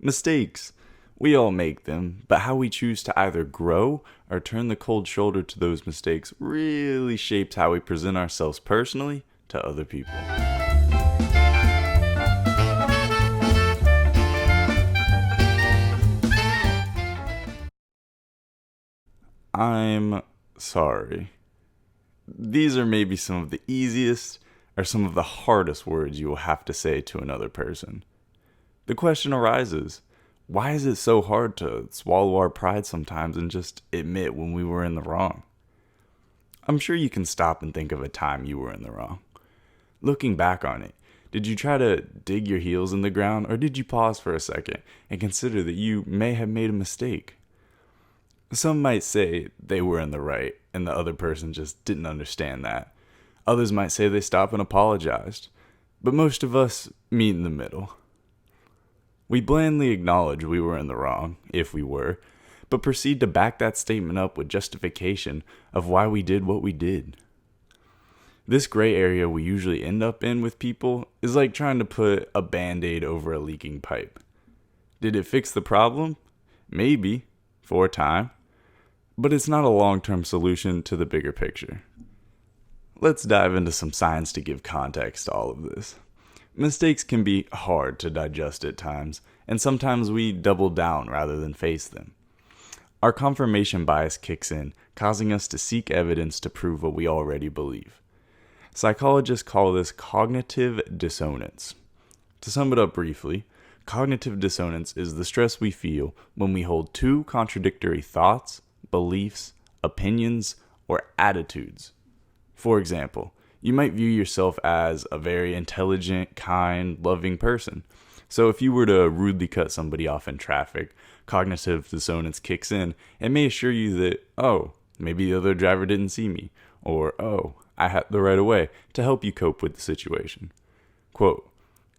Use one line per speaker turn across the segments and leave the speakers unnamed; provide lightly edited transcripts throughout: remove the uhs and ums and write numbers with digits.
Mistakes. We all make them, but how we choose to either grow or turn the cold shoulder to those mistakes really shapes how we present ourselves personally to other people. I'm sorry. These are maybe some of the easiest or some of the hardest words you will have to say to another person. The question arises, why is it so hard to swallow our pride sometimes and just admit when we were in the wrong? I'm sure you can stop and think of a time you were in the wrong. Looking back on it, did you try to dig your heels in the ground, or did you pause for a second and consider that you may have made a mistake? Some might say they were in the right and the other person just didn't understand that. Others might say they stopped and apologized. But most of us meet in the middle. We blandly acknowledge we were in the wrong, if we were, but proceed to back that statement up with justification of why we did what we did. This gray area we usually end up in with people is like trying to put a band-aid over a leaking pipe. Did it fix the problem? Maybe, for a time, but it's not a long-term solution to the bigger picture. Let's dive into some science to give context to all of this. Mistakes can be hard to digest at times, and sometimes we double down rather than face them. Our confirmation bias kicks in, causing us to seek evidence to prove what we already believe. Psychologists call this cognitive dissonance. To sum it up briefly, cognitive dissonance is the stress we feel when we hold two contradictory thoughts, beliefs, opinions, or attitudes. For example, you might view yourself as a very intelligent, kind, loving person. So if you were to rudely cut somebody off in traffic, cognitive dissonance kicks in and may assure you that, oh, maybe the other driver didn't see me, or, oh, I had the right of way, to help you cope with the situation. Quote,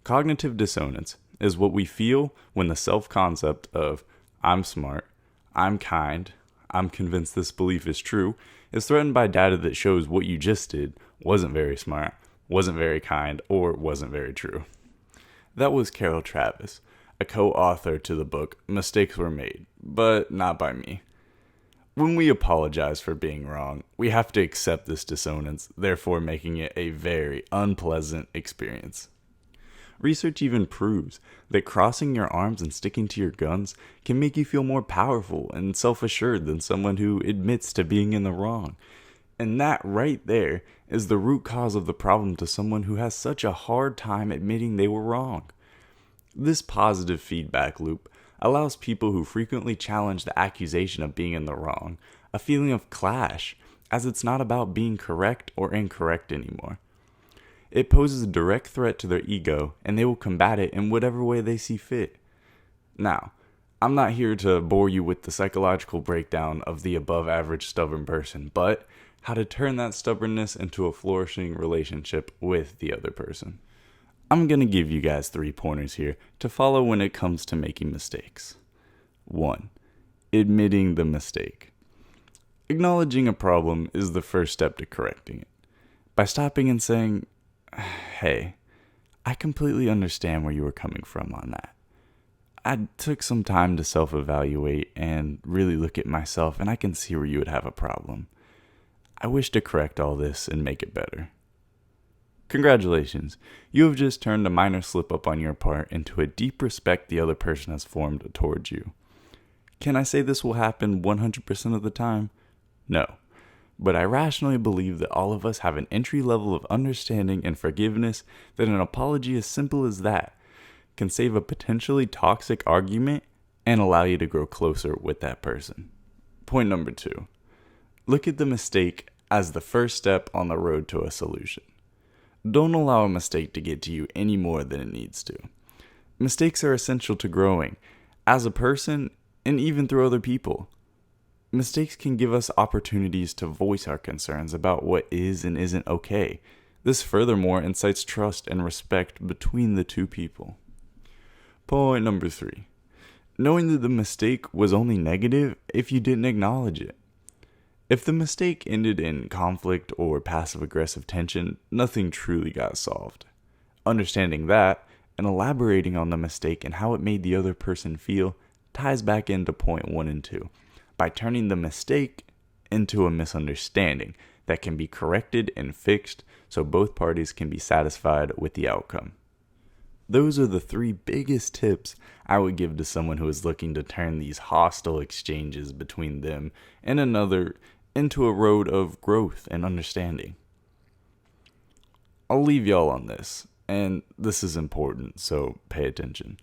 cognitive dissonance is what we feel when the self-concept of, I'm smart, I'm kind, I'm convinced this belief is true, is threatened by data that shows what you just did wasn't very smart, wasn't very kind, or wasn't very true. That was Carol Travis, a co-author to the book Mistakes Were Made, but not by me. When we apologize for being wrong, we have to accept this dissonance, therefore making it a very unpleasant experience. Research even proves that crossing your arms and sticking to your guns can make you feel more powerful and self-assured than someone who admits to being in the wrong. And that right there is the root cause of the problem to someone who has such a hard time admitting they were wrong. This positive feedback loop allows people who frequently challenge the accusation of being in the wrong a feeling of clash, as it's not about being correct or incorrect anymore. It poses a direct threat to their ego, and they will combat it in whatever way they see fit. Now, I'm not here to bore you with the psychological breakdown of the above-average stubborn person, but how to turn that stubbornness into a flourishing relationship with the other person. I'm going to give you guys 3 pointers here to follow when it comes to making mistakes. 1. Admitting the mistake. Acknowledging a problem is the first step to correcting it. By stopping and saying, hey, I completely understand where you were coming from on that. I took some time to self-evaluate and really look at myself, and I can see where you would have a problem. I wish to correct all this and make it better. Congratulations, you have just turned a minor slip-up on your part into a deep respect the other person has formed towards you. Can I say this will happen 100% of the time? No. But I rationally believe that all of us have an entry level of understanding and forgiveness that an apology as simple as that can save a potentially toxic argument and allow you to grow closer with that person. Point number 2. Look at the mistake as the first step on the road to a solution. Don't allow a mistake to get to you any more than it needs to. Mistakes are essential to growing as a person and even through other people. Mistakes can give us opportunities to voice our concerns about what is and isn't okay. This furthermore incites trust and respect between the two people. Point number 3. Knowing that the mistake was only negative if you didn't acknowledge it. If the mistake ended in conflict or passive-aggressive tension, nothing truly got solved. Understanding that and elaborating on the mistake and how it made the other person feel ties back into point 1 and 2 by turning the mistake into a misunderstanding that can be corrected and fixed so both parties can be satisfied with the outcome. Those are the 3 biggest tips I would give to someone who is looking to turn these hostile exchanges between them and another into a road of growth and understanding. I'll leave y'all on this, and this is important, so pay attention.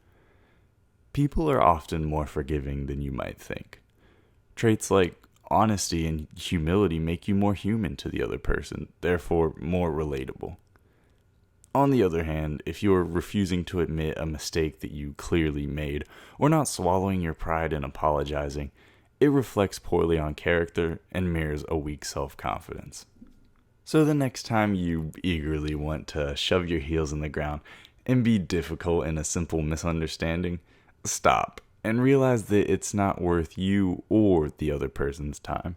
People are often more forgiving than you might think. Traits like honesty and humility make you more human to the other person, therefore more relatable. On the other hand, if you are refusing to admit a mistake that you clearly made, or not swallowing your pride and apologizing, it reflects poorly on character and mirrors a weak self-confidence. So the next time you eagerly want to shove your heels in the ground and be difficult in a simple misunderstanding, stop and realize that it's not worth you or the other person's time.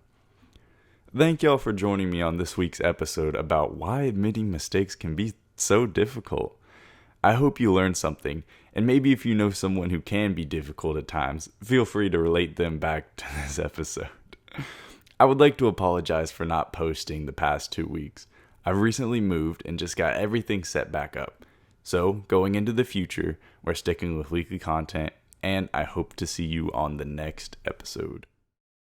Thank y'all for joining me on this week's episode about why admitting mistakes can be so difficult. I hope you learned something, and maybe if you know someone who can be difficult at times, feel free to relate them back to this episode. I would like to apologize for not posting the past 2 weeks. I've recently moved and just got everything set back up. So, going into the future, we're sticking with weekly content, and I hope to see you on the next episode.